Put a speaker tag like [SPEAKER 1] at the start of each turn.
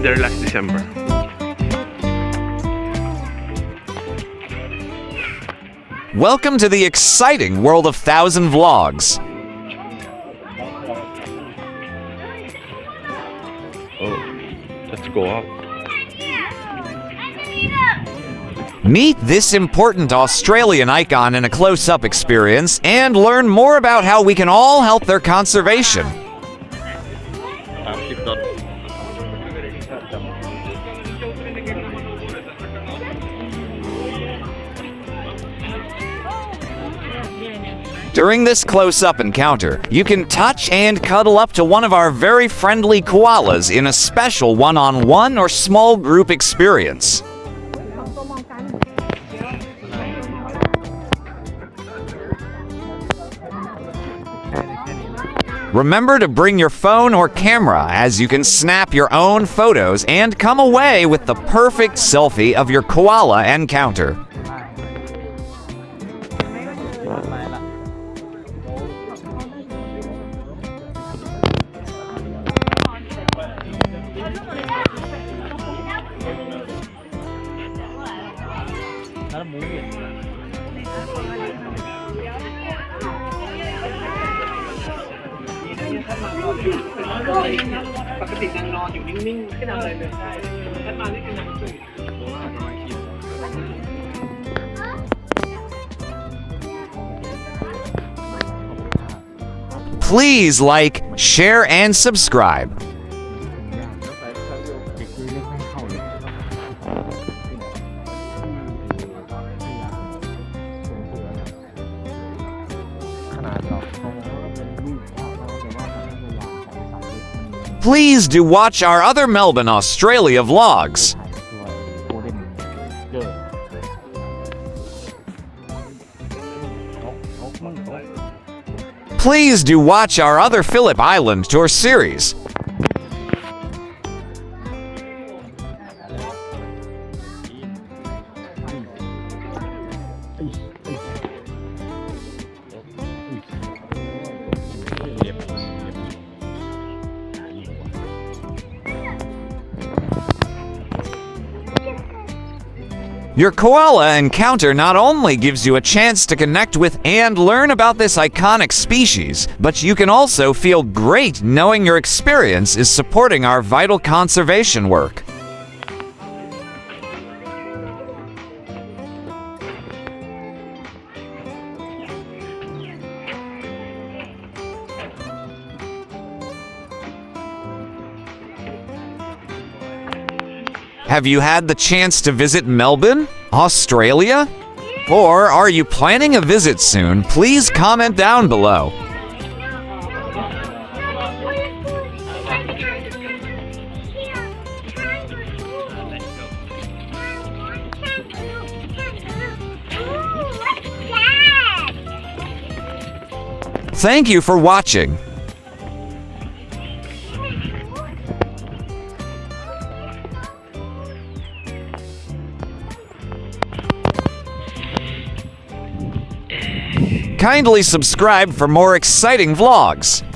[SPEAKER 1] there last December.
[SPEAKER 2] Welcome to the exciting world of 1,000 vlogs.
[SPEAKER 1] Oh, let's go up.
[SPEAKER 2] Meet this important Australian icon in a close-up experience and learn more about how we can all help their conservation. During this close-up encounter, you can touch and cuddle up to one of our very friendly koalas in a special one-on-one or small group experience. Remember to bring your phone or camera, as you can snap your own photos and come away with the perfect selfie of your koala encounter. Please like, share, and subscribe. Please do watch our other Melbourne, Australia vlogs. Please do watch our other Phillip Island tour series. Your koala encounter not only gives you a chance to connect with and learn about this iconic species, but you can also feel great knowing your experience is supporting our vital conservation work. Have you had the chance to visit Melbourne, Australia? Or are you planning a visit soon? Please comment down below. Thank you for watching. Kindly subscribe for more exciting vlogs.